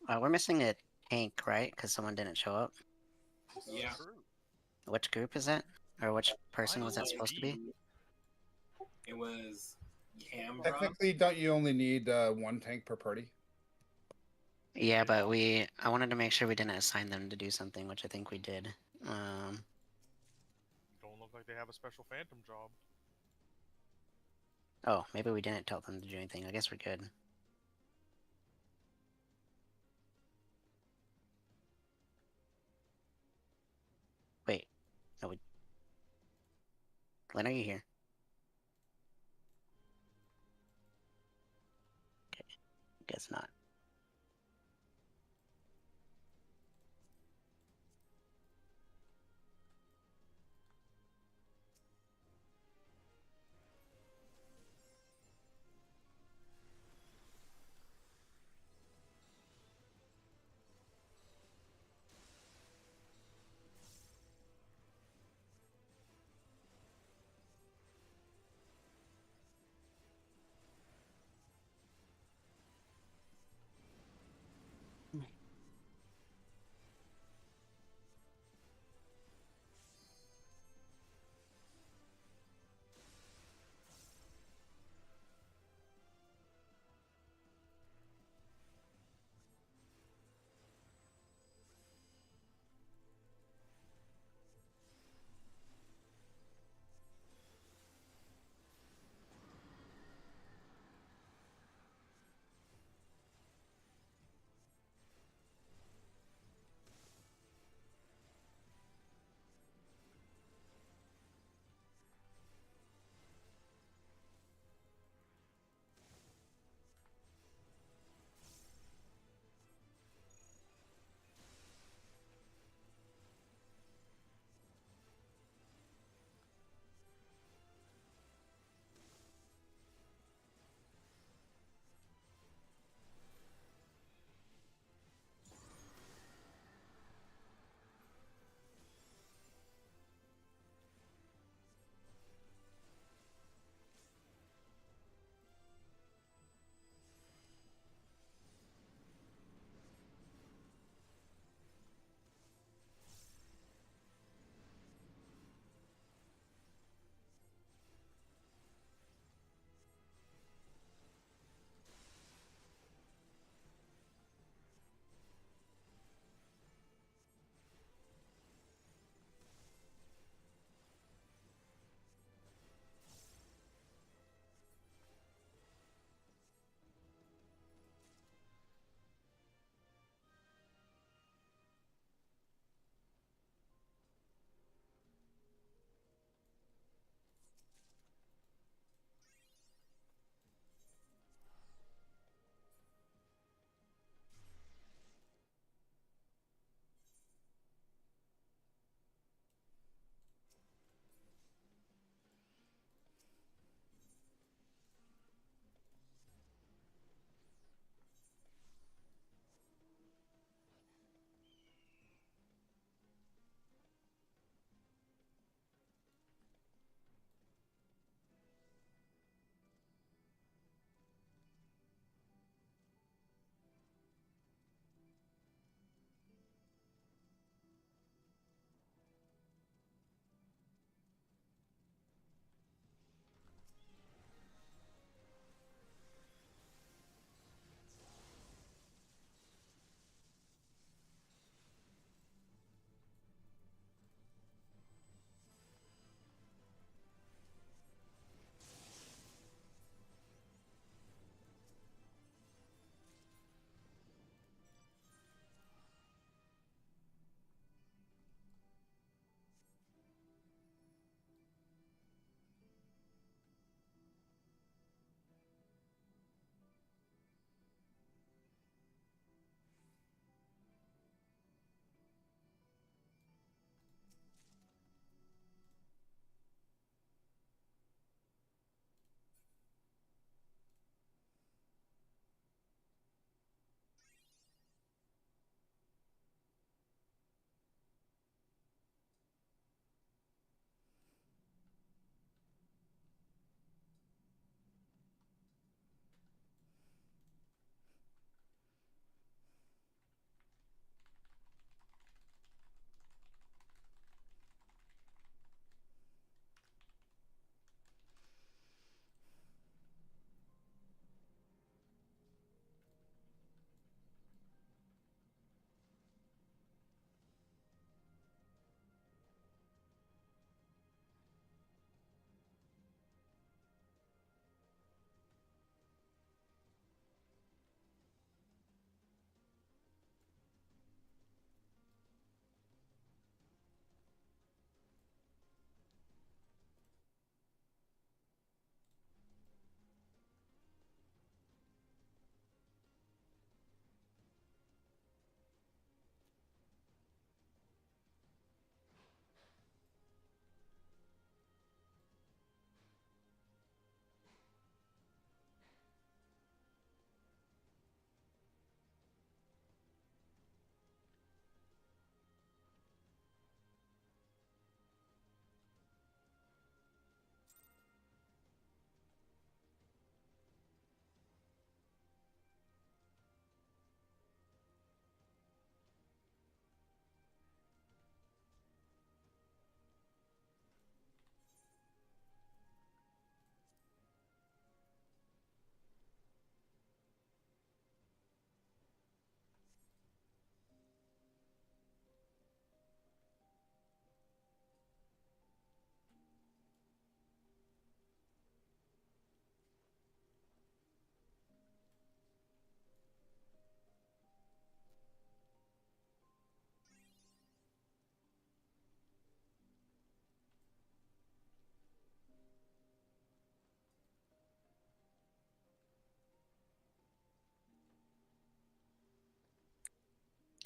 We're missing a tank, right? Because someone didn't show up. This is Yeah. true. Which group is that? Or which person was that IOB. supposed to be? It was Canberra. Technically, don't you only need one tank per party? Yeah, but I wanted to make sure we didn't assign them to do something, which I think we did. Don't look like they have a special phantom job. Oh, maybe we didn't tell them to do anything. I guess we're good. Wait. No, we... Glenn, are you here? Okay. Guess not.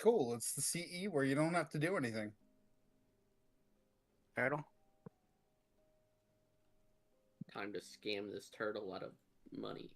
cool. It's the CE where you don't have to do anything. Turtle. Time to scam this turtle out of money.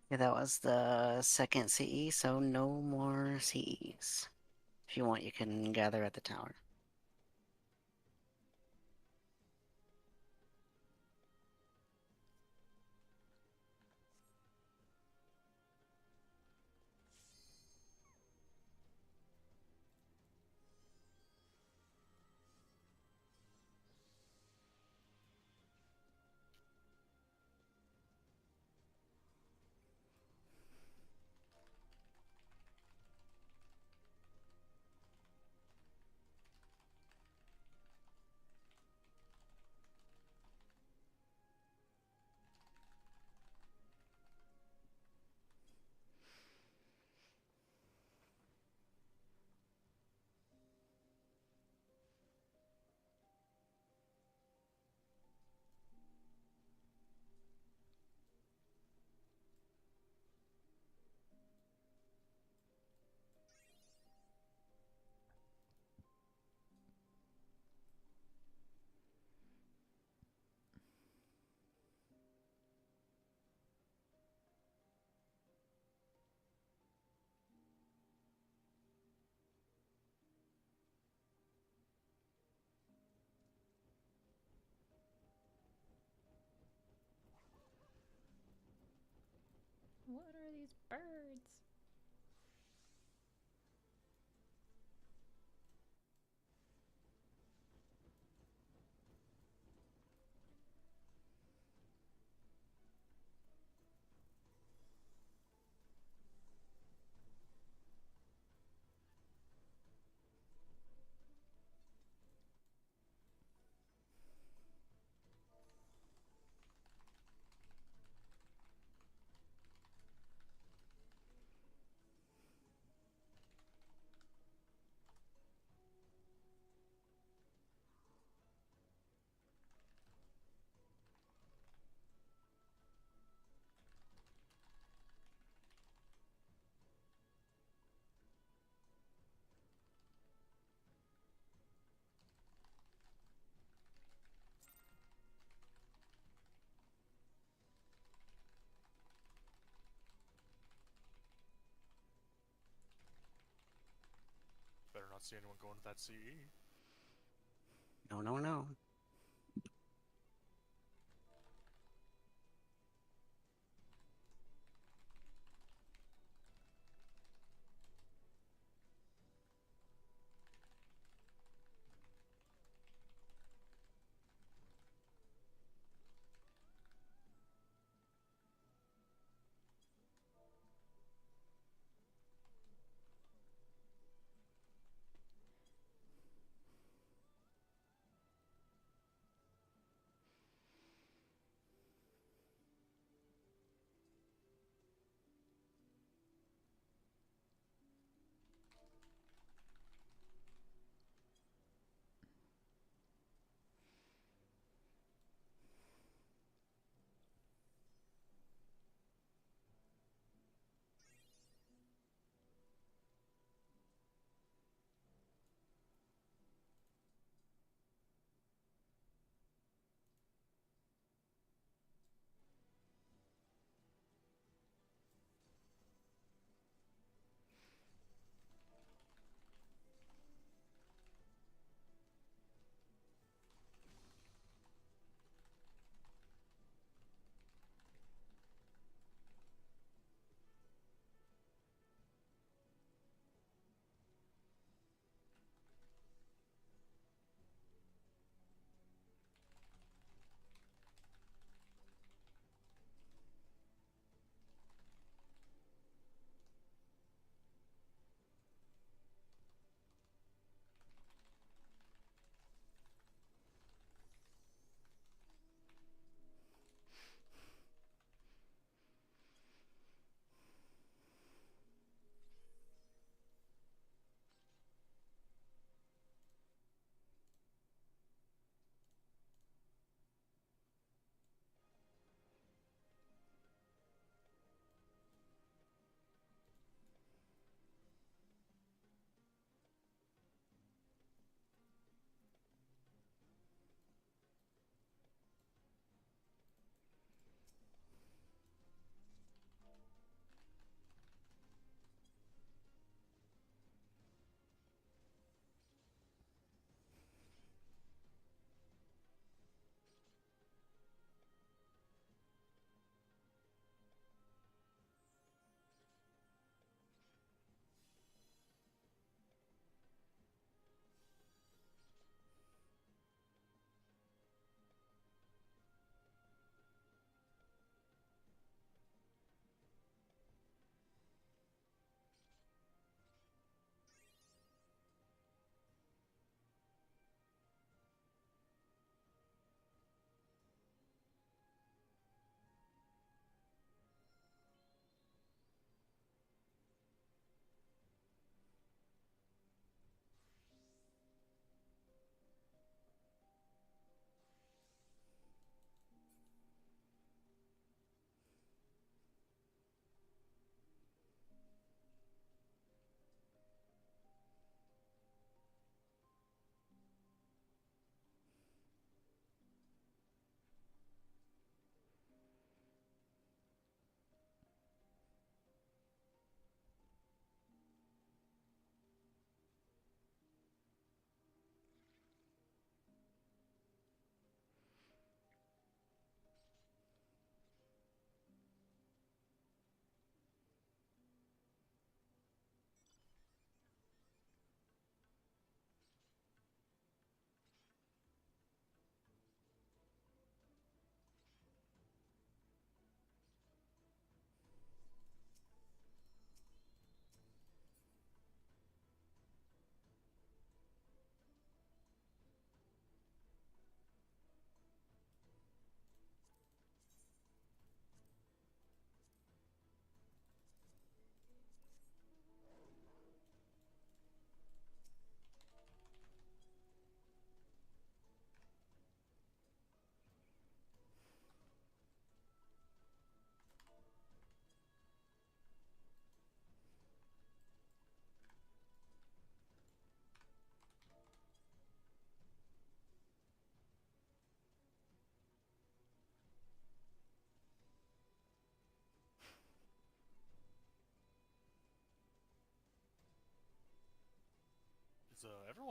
Yeah, that was the second CE, so no more CEs. If you want, you can gather at the tower. What are these birds? Better not see anyone going to that CE. No, no, no.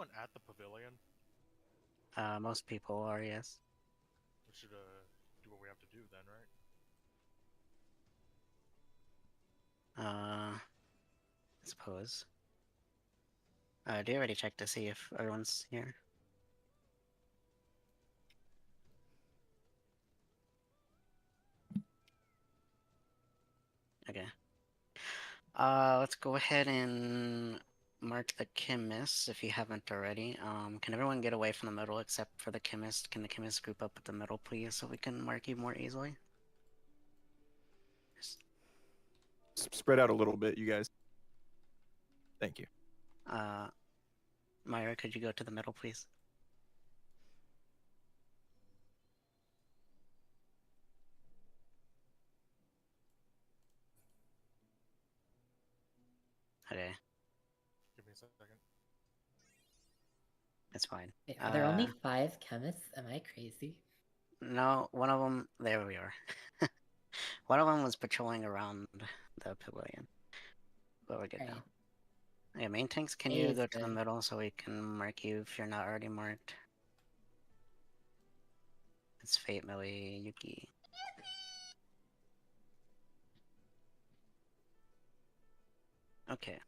everyone at the pavilion? Most people are, yes. We should do what we have to do then, right? I suppose. Do you already check to see if everyone's here? Okay. Let's go ahead and mark the chemists if you haven't already. Can everyone get away from the middle except for the chemist? Can the chemist group up at the middle, please, so we can mark you more easily? Just, Spread out a little bit, you guys. Thank you. Myra, could you go to the middle, please? Okay, Give me a second. it's fine. Wait, are there only 5 chemists? Am I crazy? No, one of them. There we are. One of them was patrolling around the pavilion. But we're good Right. now. Okay, main tanks, can A you is go to the good. middle so we can mark you if you're not already marked? It's Fate, Millie, Yuki. Okay.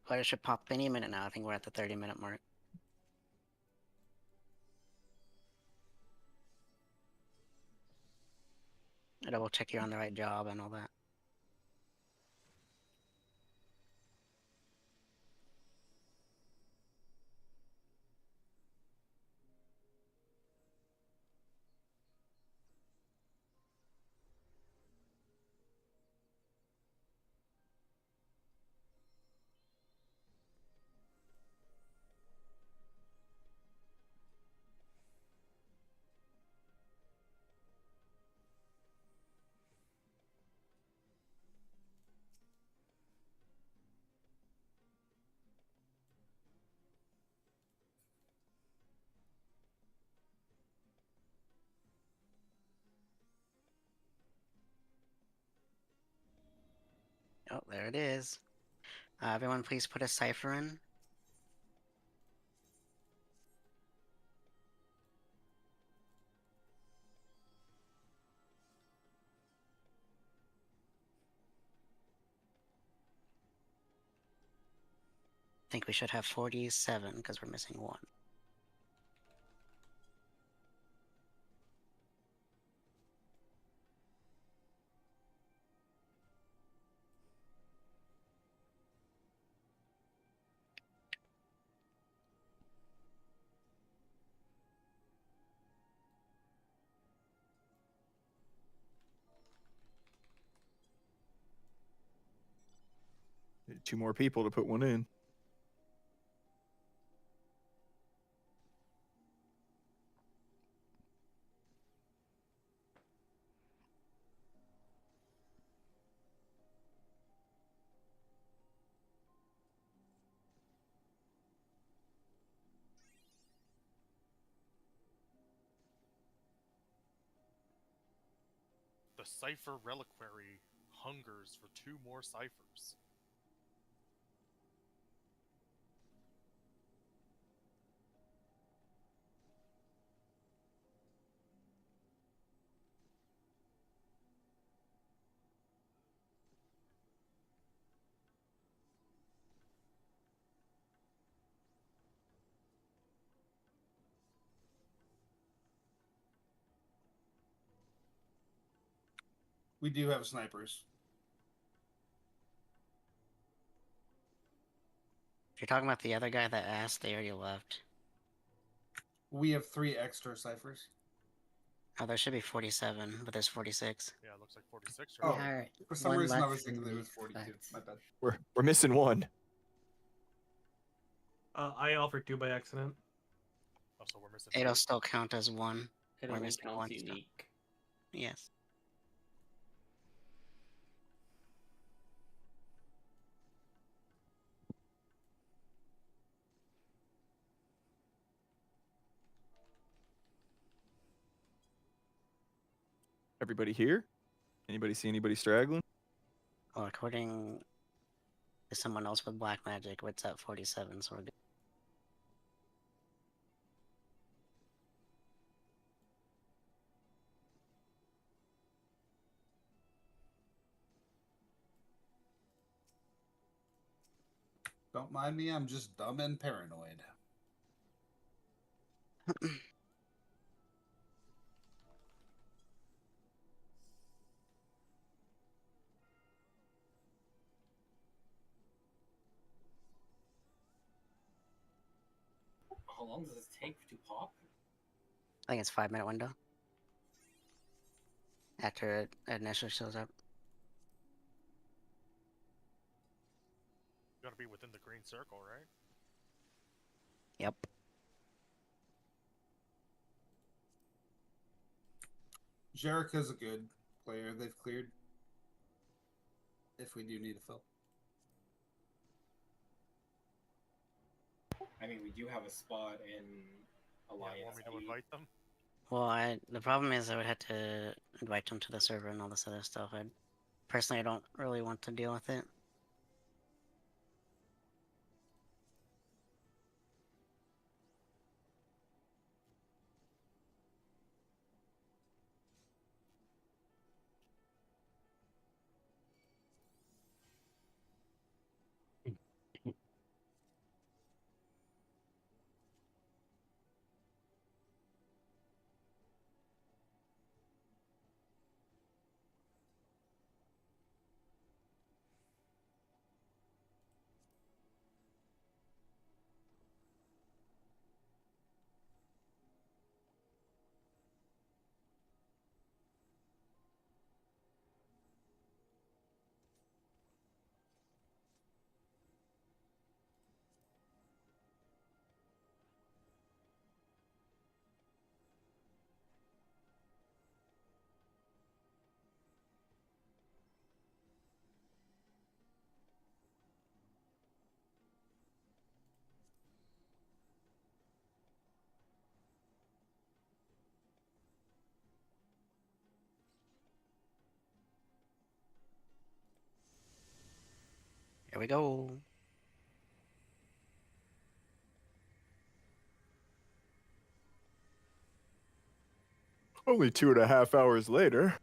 Players should pop any minute now. I think we're at the 30-minute mark. I double check you're on the right job and all that. Oh, there it is. Everyone please put a cipher in. I think we should have 47 because we're missing one. Need 2 more people to put one in. The Cipher Reliquary hungers for 2 more ciphers. We do have snipers. If you're talking about the other guy that asked, they already left. We have 3 extra ciphers. Oh, there should be 47, but there's 46. Yeah, it looks like 46 Oh, right now. Are For some one reason, I less was thinking than that it we was 42. expect. My bad. We're missing one. I offered 2 by accident. Also, we're missing It'll two. still count as one. It We're only missing counts one still. unique. Yes. Everybody here? Anybody see anybody straggling? Well, according There's someone else with black magic, but it's at 47, so we're good. Don't mind me, I'm just dumb and paranoid. How long does this take to pop? I think it's 5-minute window. After it initially shows up. You gotta be within the green circle, right? Yep. Jerica's a good player. They've cleared. If we do need a fill. I mean, we do have a spot in Yeah, Alliance. want me to invite them? Well, the problem is I would have to invite them to the server and all this other stuff. Personally, I don't really want to deal with it. Here we go. Only 2.5 hours later.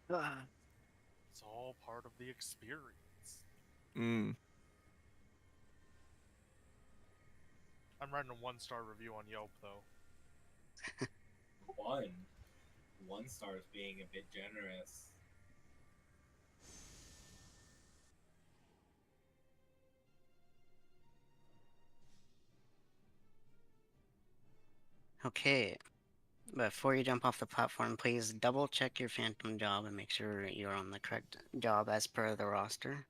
It's all part of the experience. Mm. I'm writing a 1-star review on Yelp, though. One star is being a bit generous. Okay. Before you jump off the platform, please double check your phantom job and make sure you're on the correct job as per the roster.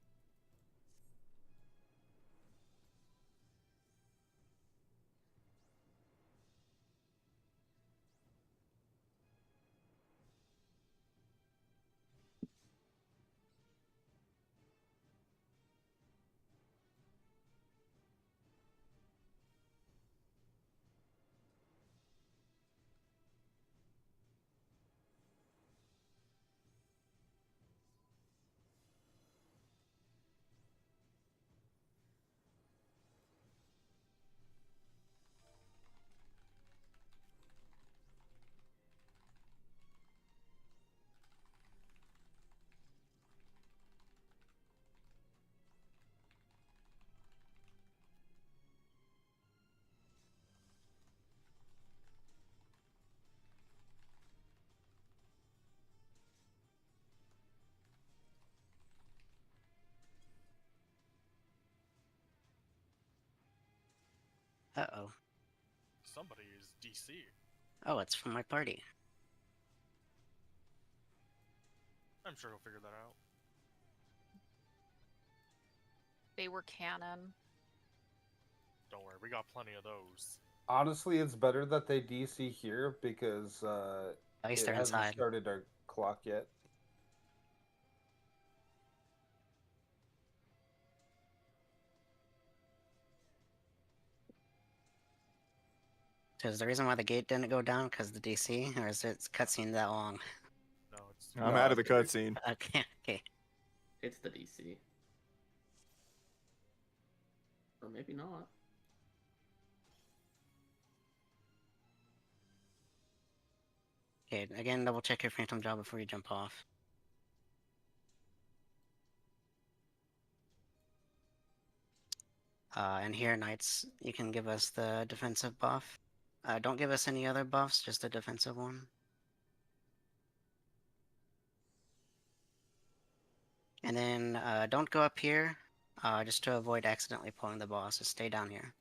Uh-oh. Somebody is DC. Oh, it's from my party. I'm sure he'll figure that out. They were canon. Don't worry, we got plenty of those. Honestly, it's better that they DC here because At least it they're hasn't inside. started our clock yet. So is the reason why the gate didn't go down because the DC, or is it cutscene that long? No, it's I'm out of the cutscene. Okay, okay. hits the DC. Or maybe not. Okay, again, double check your Phantom Jaw before you jump off. And here, Knights, you can give us the defensive buff. Don't give us any other buffs, just the defensive one. And then don't go up here, just to avoid accidentally pulling the boss. Just stay down here.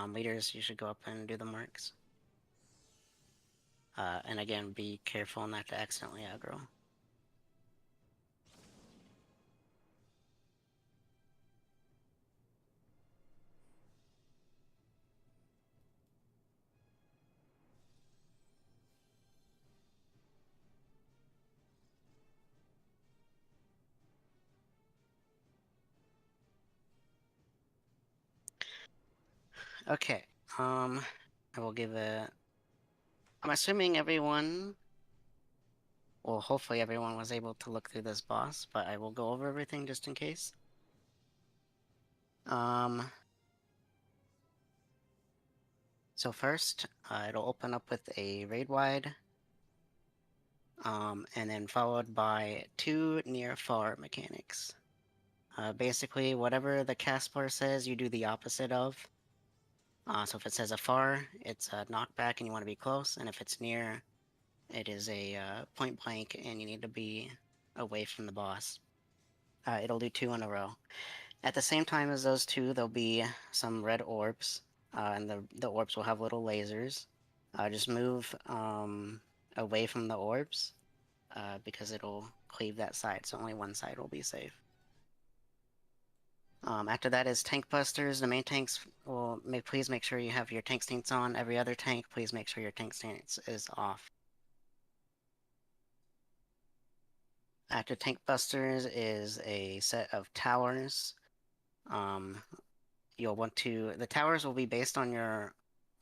Leaders, you should go up and do the marks. And again, be careful not to accidentally aggro. Okay, I will give it... I'm assuming everyone... Well, hopefully everyone was able to look through this boss, but I will go over everything just in case. So first, it'll open up with a raid wide, and then followed by 2 near-far mechanics. Basically, whatever the cast bar says, you do the opposite of. So if it says afar, it's a knockback and you want to be close, and if it's near, it is a point blank and you need to be away from the boss. It'll do 2 in a row. At the same time as those 2, there'll be some red orbs, and the orbs will have little lasers. Just move away from the orbs, because it'll cleave that side, so only one side will be safe. After that is tank busters. The main tanks will please make sure you have your tank stance on. Every other tank, please make sure your tank stance is off. After tank busters is a set of towers. You'll want to... The towers will be based on your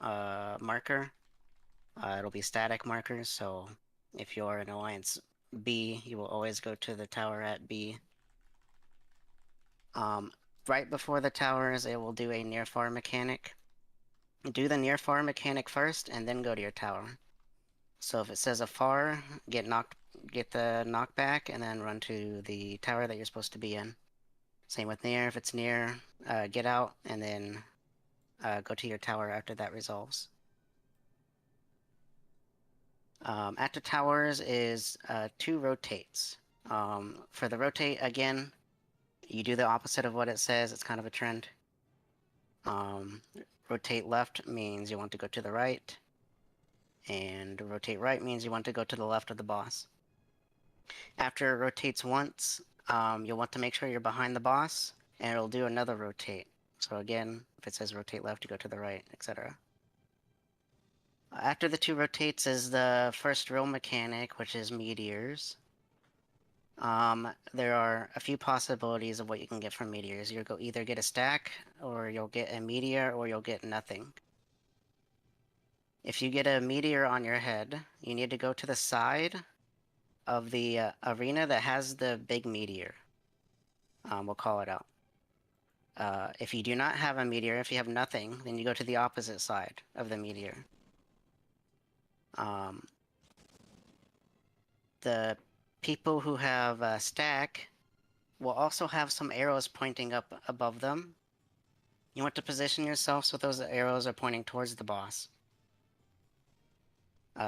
marker. It'll be static markers, so if you're in Alliance B, you will always go to the tower at B. Right before the towers, it will do a near-far mechanic. Do the near-far mechanic first, and then go to your tower. So if it says afar, get the knockback, and then run to the tower that you're supposed to be in. Same with near. If it's near, get out, and then go to your tower after that resolves. After towers is 2 rotates. For the rotate, again, you do the opposite of what it says. It's kind of a trend. Rotate left means you want to go to the right, and rotate right means you want to go to the left of the boss. After it rotates once, you'll want to make sure you're behind the boss, and it'll do another rotate. So again, if it says rotate left, you go to the right, etc. After the 2 rotates is the first real mechanic, which is meteors. There are a few possibilities of what you can get from meteors. You'll either get a stack, or you'll get a meteor, or you'll get nothing. If you get a meteor on your head, you need to go to the side of the arena that has the big meteor. We'll call it out. If you do not have a meteor, if you have nothing, then you go to the opposite side of the meteor. The people who have a stack will also have some arrows pointing up above them. You want to position yourself so those arrows are pointing towards the boss.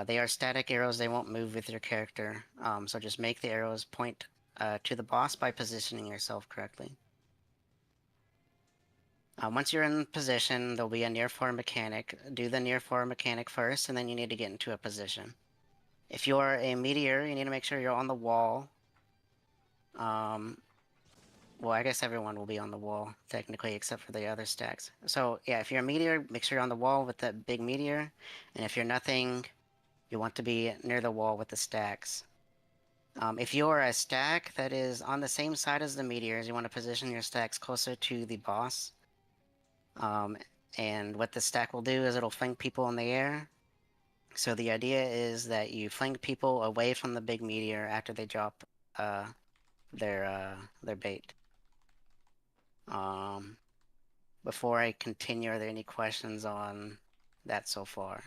They are static arrows, they won't move with your character, so just make the arrows point to the boss by positioning yourself correctly. Once you're in position, there'll be a near-far mechanic. Do the near-far mechanic first, and then you need to get into a position. If you're a meteor, you need to make sure you're on the wall. Well, I guess everyone will be on the wall, technically, except for the other stacks. So, yeah, if you're a meteor, make sure you're on the wall with the big meteor. And if you're nothing, you want to be near the wall with the stacks. If you're a stack that is on the same side as the meteors, you want to position your stacks closer to the boss. And what the stack will do is it'll flank people in the air. So the idea is that you flank people away from the big meteor after they drop their bait. Before I continue, are there any questions on that so far?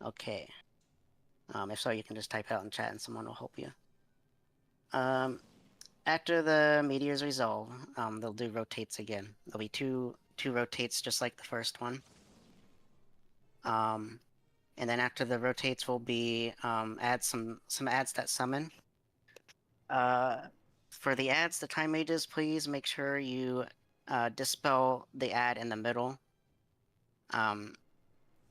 Okay. If so, you can just type it out in chat and someone will help you. After the meteors resolve, they'll do rotates again. There'll be two rotates just like the first one. And then after the rotates will be add some ads that summon. For the ads, the time mages, please make sure you dispel the ad in the middle.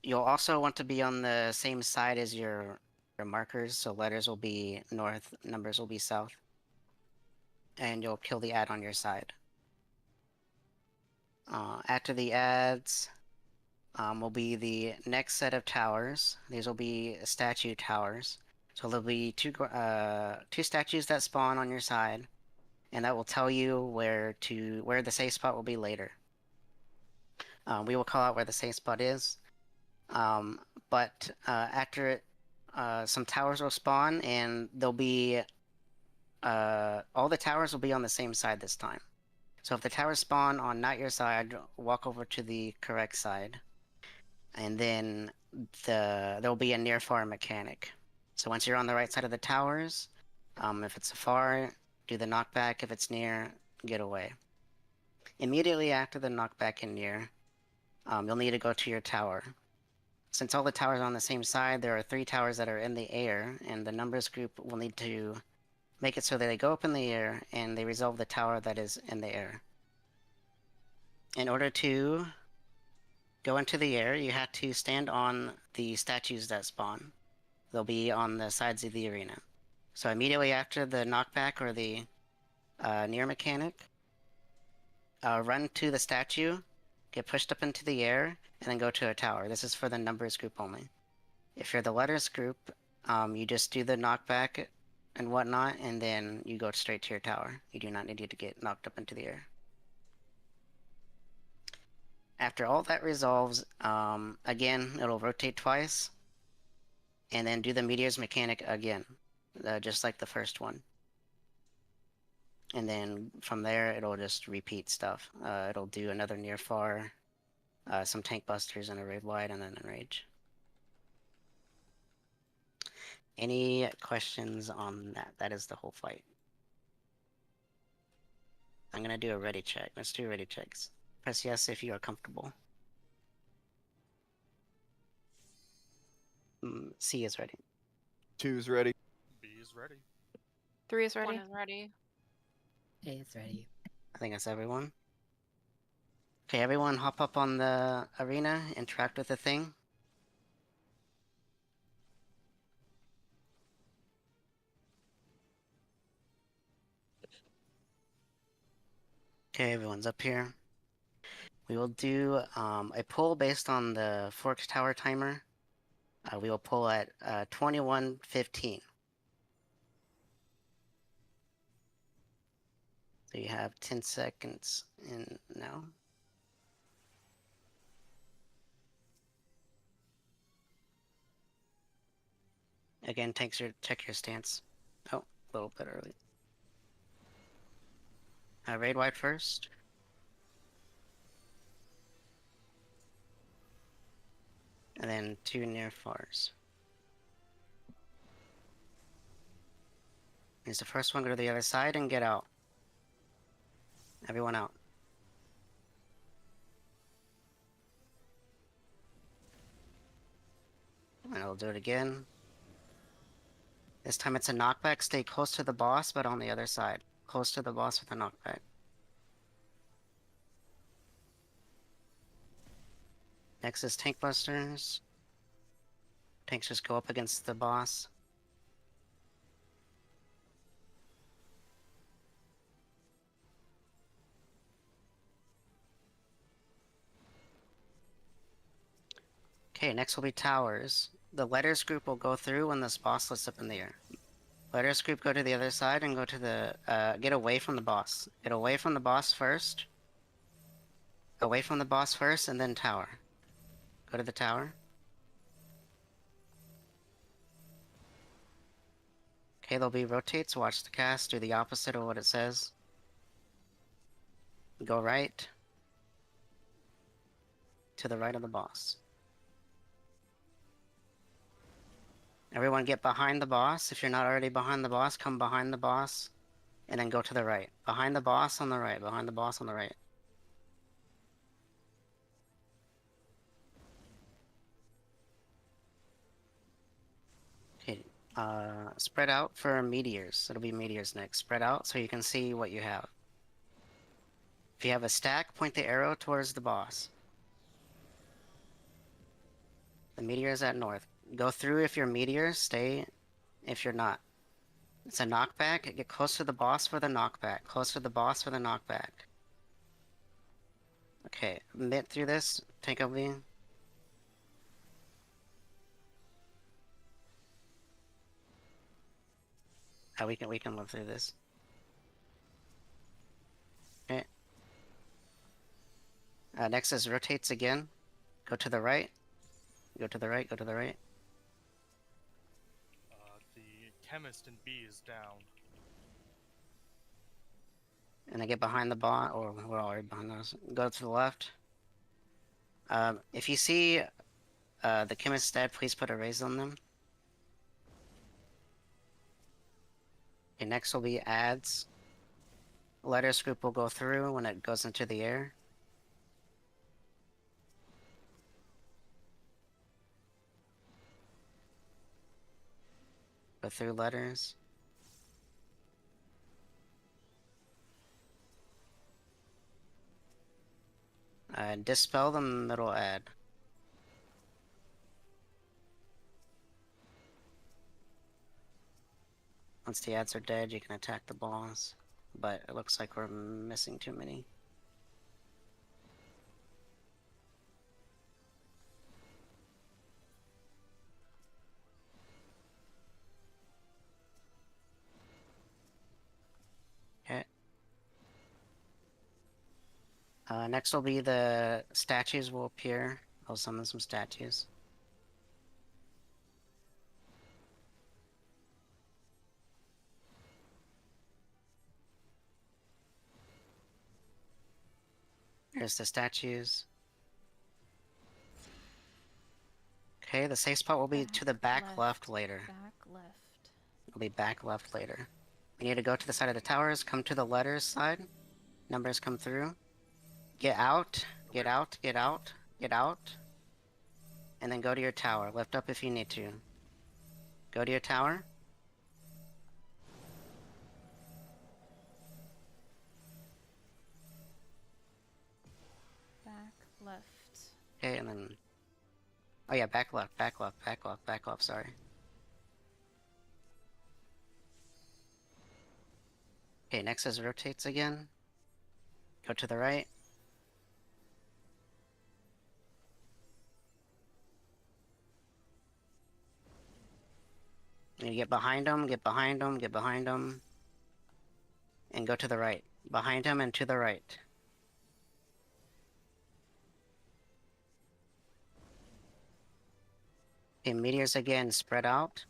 You'll also want to be on the same side as your markers, so letters will be north, numbers will be south. And you'll kill the ad on your side. After the ads will be the next set of towers. These will be statue towers. So there'll be two statues that spawn on your side, and that will tell you where the safe spot will be later. We will call out where the safe spot is, but after it, some towers will spawn, and they'll be all the towers will be on the same side this time. So if the towers spawn on not your side, walk over to the correct side, and then there'll be a near-far mechanic. So once you're on the right side of the towers, if it's far, do the knockback. If it's near, get away. Immediately after the knockback and near, you'll need to go to your tower. Since all the towers are on the same side, there are 3 towers that are in the air, and the numbers group will need to make it so that they go up in the air and they resolve the tower that is in the air. In order to go into the air, you have to stand on the statues that spawn. They'll be on the sides of the arena. So immediately after the knockback or the near mechanic, run to the statue, get pushed up into the air, and then go to a tower. This is for the numbers group only. If you're the letters group, you just do the knockback and whatnot, and then you go straight to your tower. You do not need to get knocked up into the air. After all that resolves, again, it'll rotate twice, and then do the meteors mechanic again, just like the first one. And then from there, it'll just repeat stuff. It'll do another near far, some tank busters and a raid wide, and then enrage. Any questions on that? That is the whole fight. I'm gonna do a ready check. Let's do ready checks. Press yes if you are comfortable. C is ready. 2's ready. B is ready. 3 is ready. 1 is ready. A is ready. I think that's everyone. Okay, everyone hop up on the arena, interact with the thing. Okay, everyone's up here. We will do a pull based on the Forked Tower timer. We will pull at 21:15. So you have 10 seconds in now. Again, check your stance. Oh, a little bit early. Raid wide first. And then 2 near fars. Here's the first one, go to the other side and get out. Everyone out. And I'll do it again. This time it's a knockback. Stay close to the boss, but on the other side. Close to the boss with a knockback. Next is tank busters. Tanks just go up against the boss. Okay, next will be towers. The letters group will go through when this boss lifts up in the air. Letters group go to the other side and go to the, get away from the boss. Get away from the boss first. Away from the boss first and then tower. Go to the tower. Okay, there'll be rotates. Watch the cast. Do the opposite of what it says. Go right. To the right of the boss. Everyone get behind the boss. If you're not already behind the boss, come behind the boss. And then go to the right. Behind the boss on the right. Behind the boss on the right. Okay. Spread out for meteors. It'll be meteors next. Spread out so you can see what you have. If you have a stack, point the arrow towards the boss. The meteor is at north. Go through if you're meteors, stay if you're not. It's a knockback. Get close to the boss for the knockback. Close to the boss for the knockback. Okay, mid through this. Take a V. We can live through this. Okay. Next is rotates again. Go to the right. Go to the right. Go to the right. The chemist in B is down. And I get behind the bot, or we're already behind us. Go to the left. If you see the chemist dead, please put a raise on them. Okay, next will be ads. Letters group will go through when it goes into the air. Go through letters. Dispel the middle ad. Once the ads are dead, you can attack the boss. But it looks like we're missing too many. Okay. Next will be the statues will appear. I'll summon some statues. Here's the statues. Okay, the safe spot will be to the back left later. Back left. It'll be back left later. We need to go to the side of the towers, come to the letters side. Numbers come through. Get out, get out, get out, get out. And then go to your tower. Lift up if you need to. Go to your tower. Back left. Okay, and then... Oh yeah, back left, back left, back left, back left, sorry. Okay, next is rotates again. Go to the right. And you get behind them, get behind them, get behind them. And go to the right. Behind him and to the right. Okay, meteors again, spread out.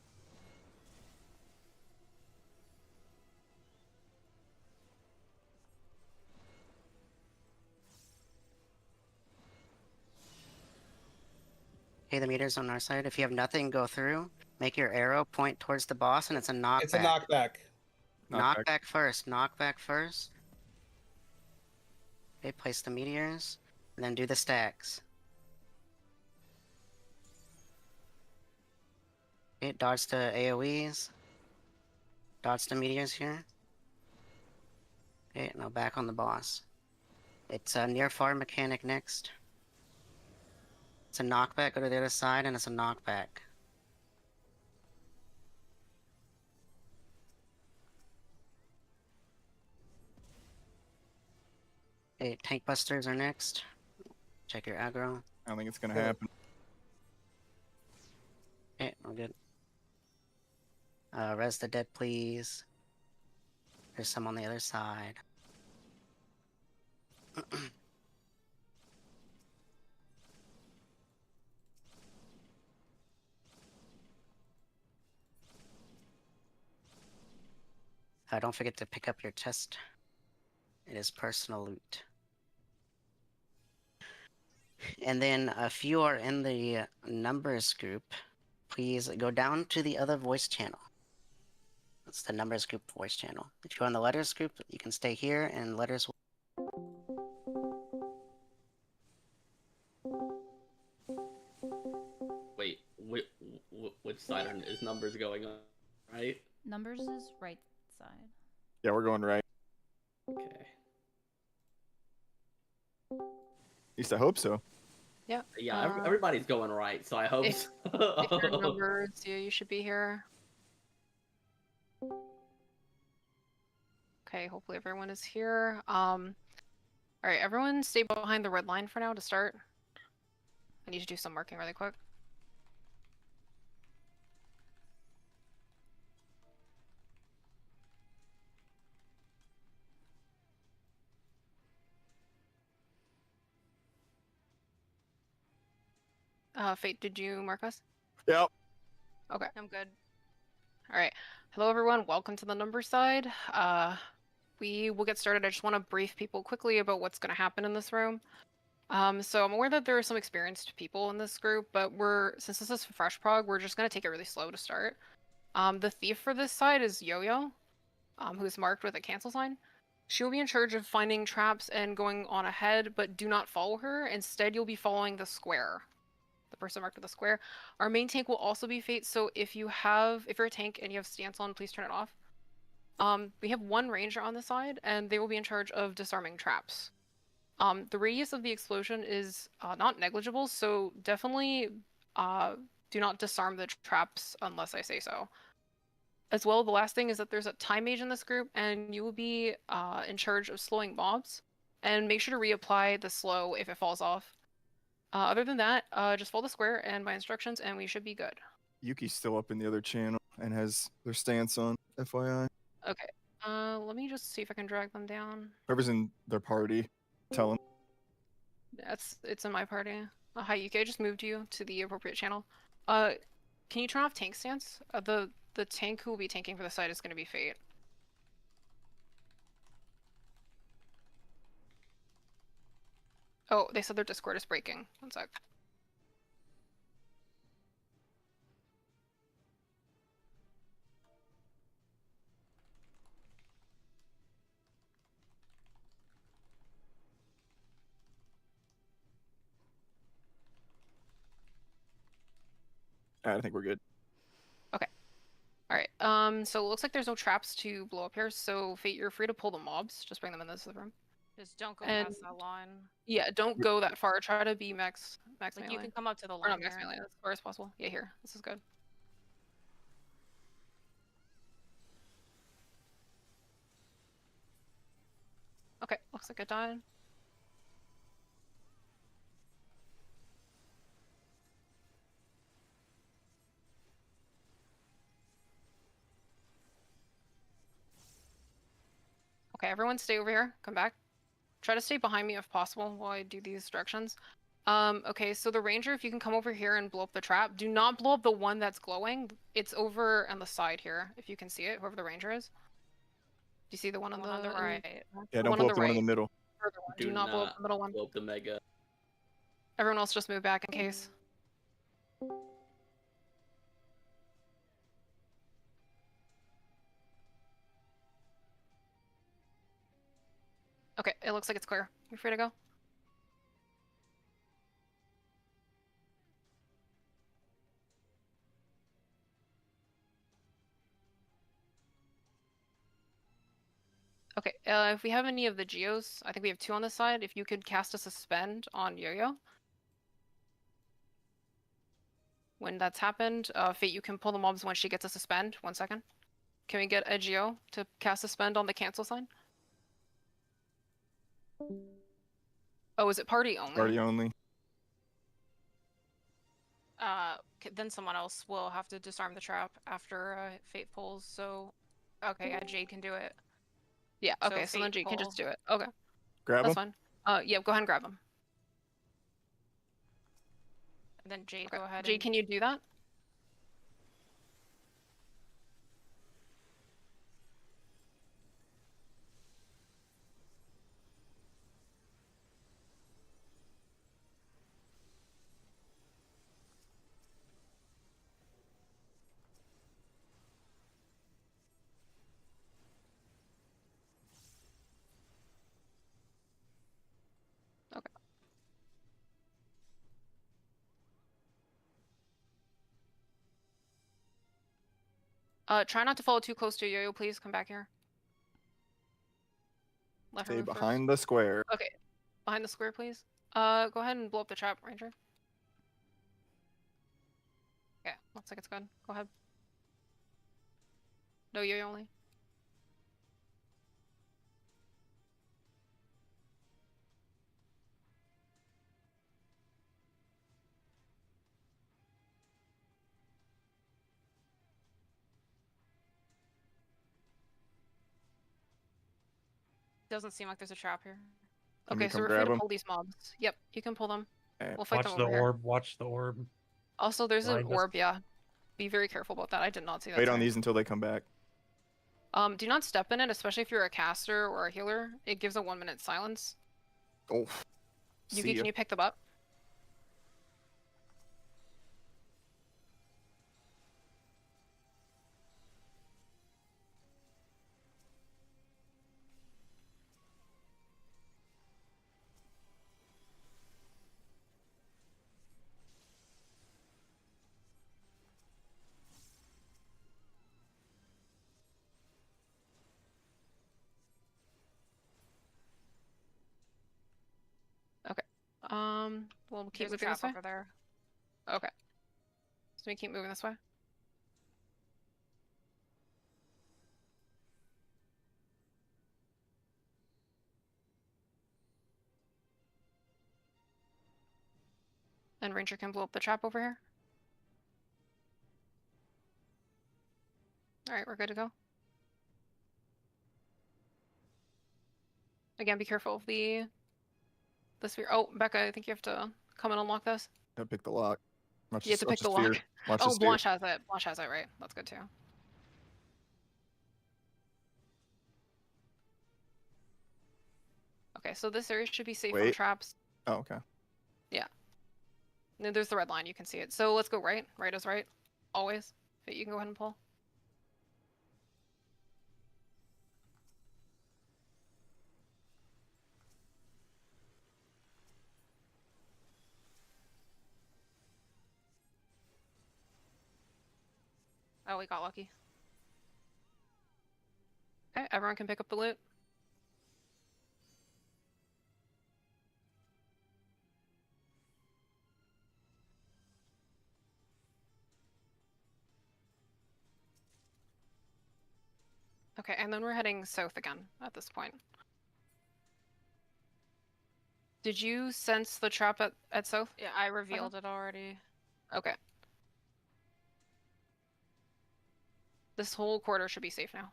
Okay, the meteors on our side. If you have nothing, go through. Make your arrow point towards the boss, and it's a knockback. It's a knockback. Knockback first. Knockback first. Okay, place the meteors, and then do the stacks. Okay, dodge the AoEs. Dodge the meteors here. Okay, now back on the boss. It's a near-far mechanic next. It's a knockback, go to the other side, and it's a knockback. Okay, tank busters are next. Check your aggro. I don't think it's gonna happen. Okay, we're good. Res the dead, please. There's some on the other side. Don't forget to pick up your chest. It is personal loot. And then if you are in the numbers group, please go down to the other voice channel. It's the numbers group voice channel. If you're on the letters group, you can stay here and letters will... Wait, which side is numbers going on? Right? Numbers is right side. Yeah, we're going right. Okay. At least I hope so. Yeah. Yeah, everybody's going right, so I hope if- so. If you're numbers, you should be here. Okay, hopefully everyone is here. Alright, everyone stay behind the red line for now to start. I need to do some marking really quick. Fate, did you mark us? Yep. Okay. I'm good. Alright. Hello everyone, welcome to the number side. We will get started. I just want to brief people quickly about what's going to happen in this room. So I'm aware that there are some experienced people in this group, but since this is fresh prog, we're just going to take it really slow to start. The thief for this side is Yo-Yo, who's marked with a cancel sign. She'll be in charge of finding traps and going on ahead, but do not follow her. Instead, you'll be following the square. The person marked with the square. Our main tank will also be Fate, so if you're a tank and you have stance on, please turn it off. We have one ranger on the side, and they will be in charge of disarming traps. The radius of the explosion is not negligible, so definitely do not disarm the traps unless I say so. As well, the last thing is that there's a time mage in this group, and you will be in charge of slowing mobs, and make sure to reapply the slow if it falls off. Other than that, just follow the square and my instructions, and we should be good. Yuki's still up in the other channel and has their stance on, FYI. Okay. Let me just see if I can drag them down. Whoever's in their party, tell them. It's in my party. Hi, Yuki. I just moved you to the appropriate channel. Can you turn off tank stance? The tank who will be tanking for the site is going to be Fate. Oh, they said their Discord is breaking. One sec. I think we're good. Alright, so it looks like there's no traps to blow up here, so Fate, you're free to pull the mobs. Just bring them in this room. Just don't go And- past that line. Yeah, don't go that far. Try to be max Like melee. you can come up to the Or not line max here. melee, as far as possible. Yeah, here. This is good. Okay, looks like it died. Okay, everyone stay over here. Come back. Try to stay behind me if possible while I do these directions. Okay, so the ranger, if you can come over here and blow up the trap. Do not blow up the one that's glowing. It's over on the side here, if you can see it, whoever the ranger is. Do you see the one on the right? Yeah, don't blow up the one in the middle. Further one. Do not blow up the middle one. Blow up the mega. Everyone else just move back in case. Okay, it looks like it's clear. You're free to go. Okay, if we have any of the geos, I think we have 2 on this side. If you could cast a suspend on Yo-Yo. When that's happened, Fate, you can pull the mobs when she gets a suspend. 1 second. Can we get a geo to cast suspend on the cancel sign? Oh, is it party only? Party only. Then someone else will have to disarm the trap after Fate pulls. So, okay, yeah, Jade can do it. Yeah. So Okay, so then Fate Jade can pull. just do it. Okay, Grab that's them. fine. Yeah, go ahead and grab them. And then Jade, Okay. go ahead. Jade, and... can you do that? Try not to follow too close to Yo-Yo, please. Come back here. Let her Stay move first. behind the square. Okay. Behind the square, please. Go ahead and blow up the trap, Ranger. Okay, looks like it's good. Go ahead. No Yo-Yo only. Doesn't seem like there's a trap here. Can we Okay, so come we're free grab to them? pull these mobs. Yep, you can pull them. Okay. We'll fight Watch them the over here. orb. Watch the orb. Also, there's an Blind us. orb, yeah. Be very careful about that. I did not see that. Wait on sorry. these until they come back. Do not step in it, especially if you're a caster or a healer. It gives a 1-minute silence. Oh. Yuki, See ya. can you pick them up? Okay. We'll keep There's a moving trap this way. over there. Okay. So we keep moving this way. And Ranger can blow up the trap over here. Alright, we're good to go. Again, be careful of the sphere. Oh, Becca, I think you have to come and unlock this. I pick the lock. Watch You have to pick the sphere. lock. Watch the Oh, sphere. Blanche has it. Blanche has it, right. That's good too. Okay, so this area should be safe from Wait. traps. Oh, okay. And there's the red line, you can see it. So let's go right. Right is right. Always. But you can go ahead and pull. Oh, we got lucky. Okay, everyone can pick up the loot. Okay, and then we're heading south again at this point. Did you sense the trap at south? Yeah, I revealed it already. Okay. This whole quarter should be safe now.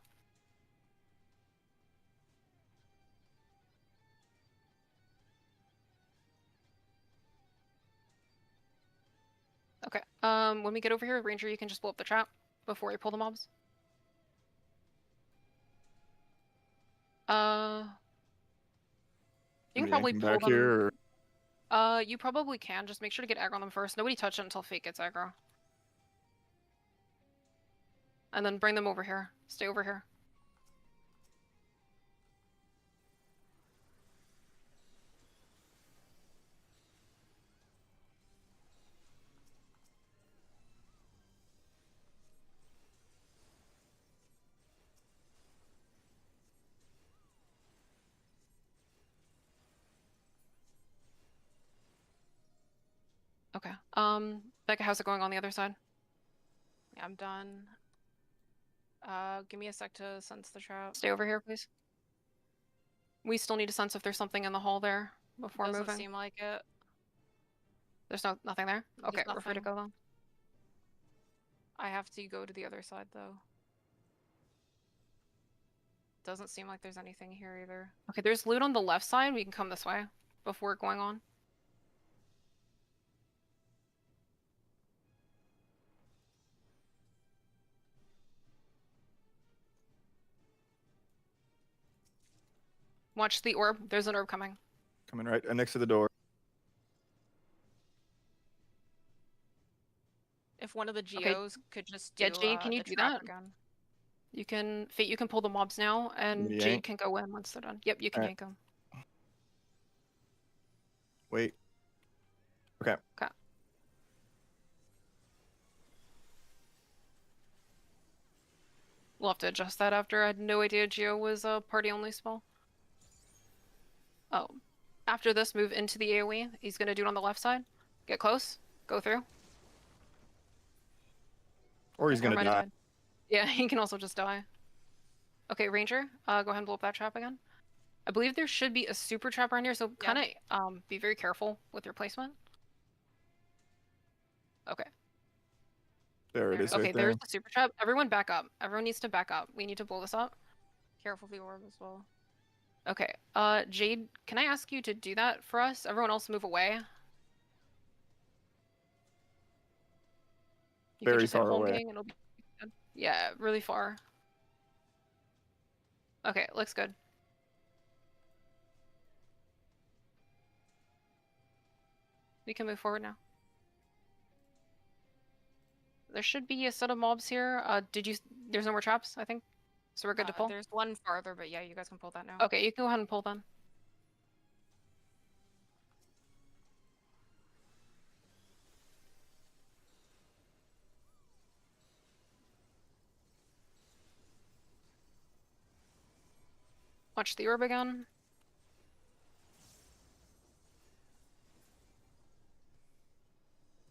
Okay. When we get over here, Ranger, you can just blow up the trap before you pull the mobs. You can probably Come pull back them. here. Or... You probably can. Just make sure to get aggro on them first. Nobody touch it until Fate gets aggro. And then bring them over here. Stay over here. Okay. Becca, how's it going on the other side? Yeah, I'm done. Give me a sec to sense the trap. Stay over here, please. We still need to sense if there's something in the hall there before Doesn't moving. seem like it. There's nothing there? There's Okay, we're free to nothing. go then. I have to go to the other side though. Doesn't seem like there's anything here either. Okay, there's loot on the left side. We can come this way before going on. Watch the orb. There's an orb coming. Coming right next to the door. If one of the Okay. geos could just do Yeah, Jade, can you the do trap that? again. You can Fate. You can pull the mobs now, and Yank. Jade can go in once they're done. Yep, you can Alright. yank them. Wait. Okay. Okay. We'll have to adjust that after. I had no idea Geo was a party-only spell. Oh. After this, move into the AoE. He's gonna do it on the left side. Get close. Go through. Or he's Never gonna mind, he die. died. Yeah, he can also just die. Okay, Ranger, go ahead and blow up that trap again. I believe there should be a super trap around here, so kind of be very careful with your placement. Okay. There it is Okay, right there. there's the super trap. Everyone back up. Everyone needs to back up. We need to blow this up. Careful of the orb as well. Okay, Jade, can I ask you to do that for us? Everyone else move away. You could Very just hit far away. homing and it'll be good. Yeah, really far. Okay, looks good. We can move forward now. There should be a set of mobs here. There's no more traps, I think. So we're good to pull? There's one farther, but yeah, you guys can pull that now. Okay, you can go ahead and pull then. Watch the orb again.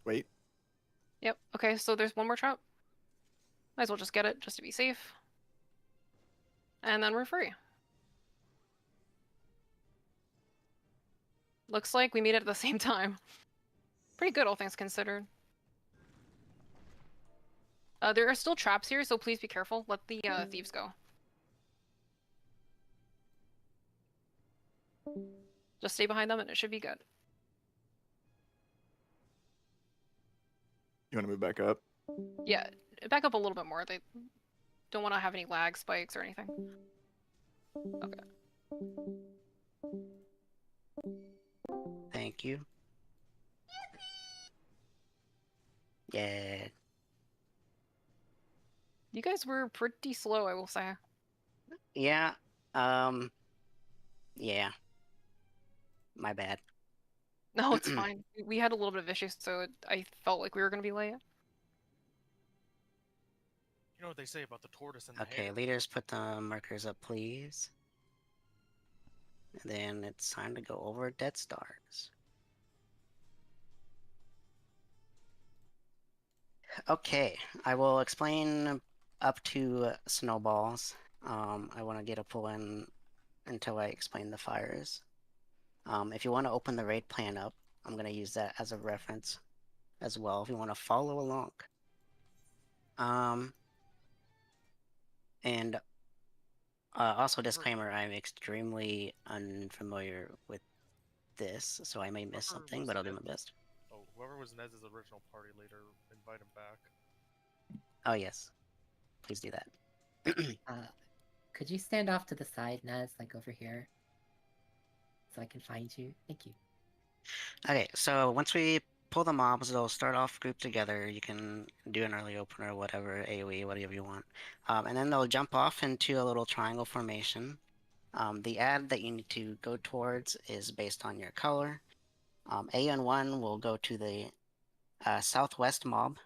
Wait. Yep, okay, so there's one more trap. Might as well just get it, just to be safe. And then we're free. Looks like we made it at the same time. Pretty good, all things considered. There are still traps here, so please be careful. Let the thieves go. Just stay behind them and it should be good. You want to move back up? Yeah, back up a little bit more. They don't want to have any lag spikes or anything. Okay. Thank you. Yeah. You guys were pretty slow, I will say. Yeah. Yeah. My bad. No, it's fine. We had a little bit of issues, so I felt like we were going to be late. You know what they say about the tortoise and the Okay, hare? leaders, put the markers up, please. And then it's time to go over Dead Stars. Okay, I will explain up to snowballs. I want to get a pull in until I explain the fires. If you want to open the raid plan up, I'm going to use that as a reference as well if you want to follow along. And also disclaimer, I'm extremely unfamiliar with this, so I may miss Whoever something, was but I'll do Ned- my best. Oh, whoever was Nez's original party leader, invite him back. Oh yes, please do that. Could you stand off to the side, Naz, like over here? So I can find you? Thank you. Okay, so once we pull the mobs, they'll start off grouped together. You can do an early opener, whatever, AoE, whatever you want. And then they'll jump off into a little triangle formation. The ad that you need to go towards is based on your color. A and 1 will go to the southwest mob.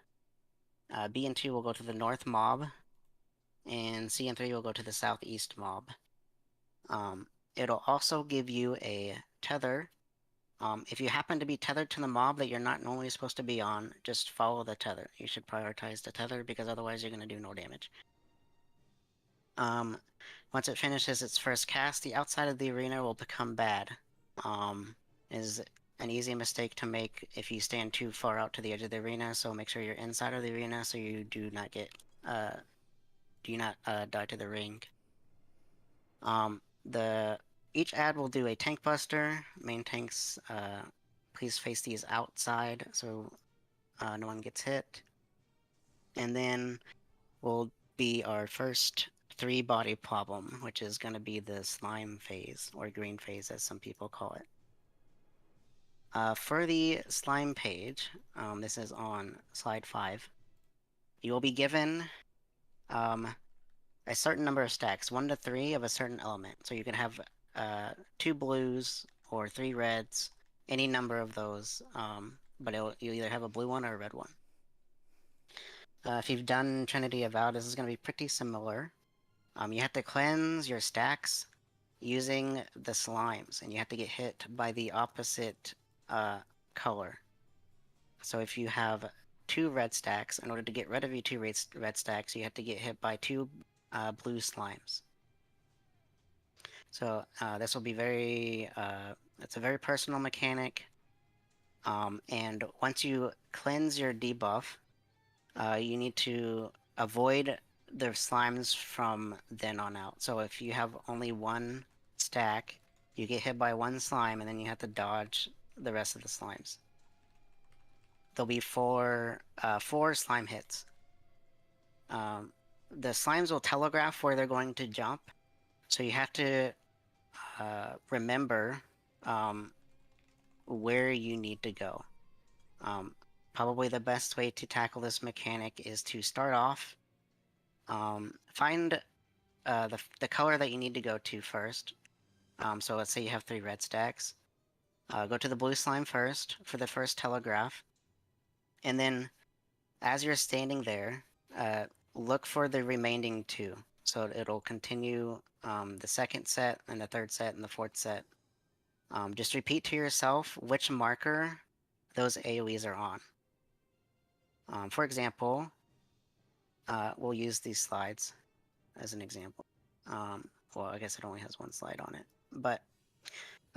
B and 2 will go to the north mob. And C and 3 will go to the southeast mob. It'll also give you a tether. If you happen to be tethered to the mob that you're not normally supposed to be on, just follow the tether. You should prioritize the tether because otherwise you're going to do no damage. Once it finishes its first cast, the outside of the arena will become bad. Is an easy mistake to make if you stand too far out to the edge of the arena, so make sure you're inside of the arena so you do not get die to the ring. Each ad will do a tank buster. Main tanks, please face these outside so no one gets hit. And then will be our first 3-body problem, which is going to be the slime phase, or green phase as some people call it. For the slime page, this is on slide 5, you will be given a certain number of stacks, 1 to 3 of a certain element. So you can have 2 blues or 3 reds, any number of those, but you'll either have a blue one or a red one. If you've done Trinity Avowed, this is going to be pretty similar. You have to cleanse your stacks using the slimes, and you have to get hit by the opposite color. So if you have 2 red stacks, in order to get rid of your 2 red stacks, you have to get hit by 2 blue slimes. So this will be it's a very personal mechanic. And once you cleanse your debuff, you need to avoid the slimes from then on out. So if you have only 1 stack, you get hit by 1 slime, and then you have to dodge the rest of the slimes. There'll be 4 slime hits. The slimes will telegraph where they're going to jump, so you have to remember where you need to go. Probably the best way to tackle this mechanic is to start off, find the color that you need to go to first. So let's say you have 3 red stacks. Go to the blue slime first for the first telegraph, and then as you're standing there, look for the remaining 2. So it'll continue the second set, and the third set, and the fourth set. Just repeat to yourself which marker those AoEs are on. For example, we'll use these slides as an example. Well, I guess it only has 1 slide on it. But